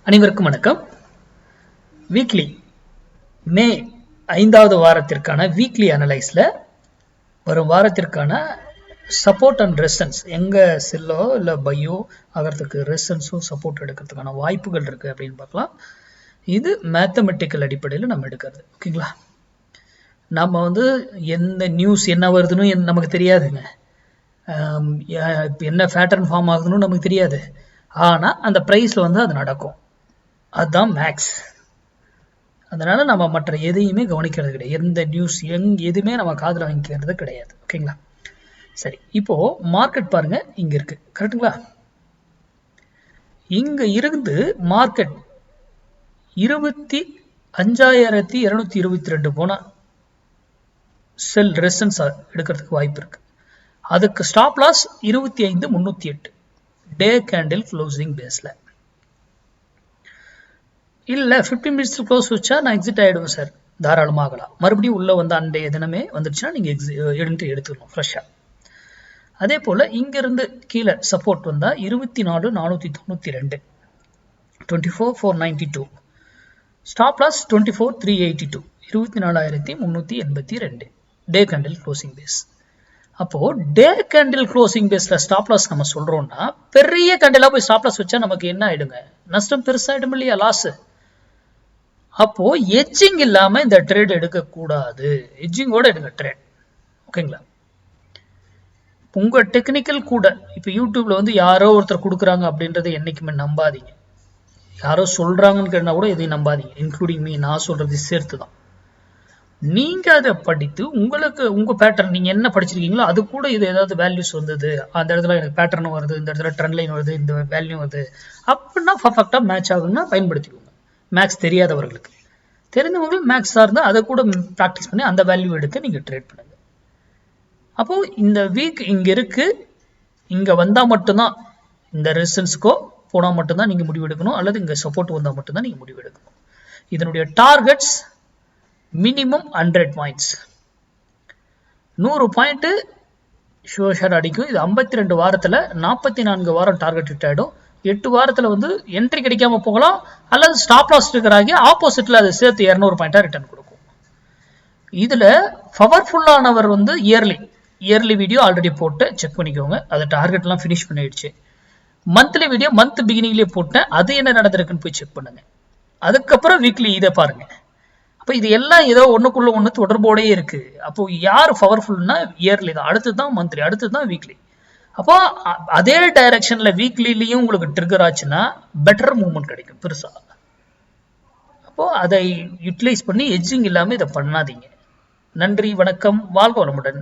அனைவருக்கும் வணக்கம். வீக்லி மே 5வது வாரத்திற்கான வீக்லி அனலைஸ்ல வரும் வாரத்திற்கான சப்போர்ட் அண்ட் ரெசன்ஸ் எங்க செல்லோ இல்லை பையோ ஆகிறதுக்கு ரெசன்ஸும் சப்போர்ட் எடுக்கிறதுக்கான வாய்ப்புகள் இருக்கு அப்படின்னு பார்க்கலாம். இது மேத்தமெட்டிக்கல் அடிப்படையில் நம்ம எடுக்கிறது. ஓகேங்களா? நம்ம எந்த நியூஸ் என்ன வருதுன்னு நமக்கு தெரியாதுங்க. என்ன பேட்டர்ன் ஃபார்ம் ஆகுதுன்னு நமக்கு தெரியாது. ஆனால் அந்த ப்ரைஸில் அது நடக்கும். அதுதான் மேக்ஸ். அதனால நம்ம மற்ற எதையுமே கவனிக்கிறது கிடையாது. எந்த நியூஸ் எதுவுமே நம்ம காதில் வாங்கிக்கிறது கிடையாது. ஓகேங்களா? சரி, இப்போ மார்க்கெட் பாருங்க, இங்க இருக்கு. கரெக்டுங்களா? இங்க இருந்து மார்க்கெட் 25,222 போனா செல் ரெசன்ஸ் எடுக்கிறதுக்கு வாய்ப்பு இருக்கு. அதுக்கு stop loss 25,308 day candle closing பேஸ்ல. இல்லை 15 மினிட்ஸ் க்ளோஸ் வச்சா நான் எக்ஸிட் ஆகிடுவேன் சார், தாராளமாக ஆகலாம். மறுபடியும் உள்ளே அன்றைய தினமே வந்துடுச்சுன்னா நீங்கள் எடுத்துக்கணும் ஃப்ரெஷ்ஷாக. அதே போல் இங்கேருந்து கீழே சப்போர்ட் வந்தால் 24,492 24,492. Stop loss 24,382 24,382 day candle closing base. அப்போது டே கேண்டில் க்ளோசிங் பேஸில் ஸ்டாப் லாஸ் நம்ம சொல்கிறோம்னா பெரிய கேண்டிலாக போய் ஸ்டாப் லாஸ் வச்சா நமக்கு என்ன ஆகிடுங்க? நஷ்டம் பெருசாகிடும் இல்லையா? லாஸு. அப்போ எட்ஜிங் இல்லாம இந்த ட்ரேட் எடுக்கக்கூடாது. எட்ஜிங்கோட எடுங்க ட்ரேட். ஓகேங்களா? உங்க டெக்னிக்கல் கூட இப்ப யூடியூப்ல யாரோ ஒருத்தர் கொடுக்குறாங்க அப்படின்றத என்னைக்குமே நம்பாதீங்க. யாரோ சொல்றாங்கன்னு கேட்டா கூட எதையும் நம்பாதீங்க. இன்க்ளூடிங் மீ, நான் சொல்றது சேர்த்து தான். நீங்க அதை படித்து உங்களுக்கு உங்க பேட்டர்ன் நீங்க என்ன படிச்சிருக்கீங்களோ அது கூட இது ஏதாவது வேல்யூஸ் வந்தது, அந்த இடத்துல எனக்கு பேட்டர்ன் வருது, இந்த இடத்துல ட்ரெண்ட் லைன் வருது, இந்த வேல்யூ வருது அப்படின்னா பர்ஃபெக்டா மேட்ச் ஆகுதுன்னா பயன்படுத்திக்கோங்க. மேக்ஸ் தெரியாதவர்களுக்கு. தெரிஞ்சவங்களுக்கு மேக்ஸ் சார்ந்து அதை கூட ப்ராக்டிஸ் பண்ணி அந்த வேல்யூ எடுக்க நீங்க ட்ரேட் பண்ணுங்க. அப்போ இந்த வீக் இங்க இருக்கு, இங்க வந்தா மட்டும்தான் இந்த ரெசிஸ்டன்ஸ்க்கோ போனா மட்டும்தான் நீங்க முடிவு எடுக்கணும், அல்லது இங்க சப்போர்ட் வந்தா மட்டும்தான் நீங்க முடிவு எடுக்கணும். இதனுடைய targets minimum 100 points. 100 point sure அடிக்கும். இது 52 வாரத்துல 44 வாரம் டார்கெட் ஹிட் ஆயிடும். 8 வாரத்துல என்ட்ரி கிடைக்காம போகலாம், அல்லது ஸ்டாப் லாஸ் இருக்கிறாங்க ஆப்போசிட்ல அதை சேர்த்து 200 பாயிண்டா ரிட்டர்ன் கொடுக்கும். இதுல பவர்ஃபுல்லானவர் இயர்லி வீடியோ ஆல்ரெடி போட்டு செக் பண்ணிக்கோங்க. அது டார்கெட் எல்லாம் ஃபினிஷ் பண்ணிடுச்சு. மந்த்லி வீடியோ மந்த் பிகினிங்லேயே போட்டேன், அது என்ன நடந்திருக்குன்னு போய் செக் பண்ணுங்க. அதுக்கப்புறம் வீக்லி இதை பாருங்க. அப்போ இது எல்லாம் ஏதோ ஒண்ணுக்குள்ள ஒண்ணு தொடர்போடே இருக்கு. அப்போ யார் பவர்ஃபுல்னா இயர்லி தான், அடுத்ததுதான் மந்த்லி, அடுத்ததுதான் வீக்லி. அப்போ அதே டைரக்ஷன்ல வீக்லிலையும் உங்களுக்கு ட்ரிகர் ஆச்சுன்னா பெட்டர் மூவ்மெண்ட் கிடைக்கும் பெருசா. அப்போ அதை யூட்டிலைஸ் பண்ணி எட்ஜிங் இல்லாம இதை பண்ணாதீங்க. நன்றி, வணக்கம், வாழ்க வளமுடன்.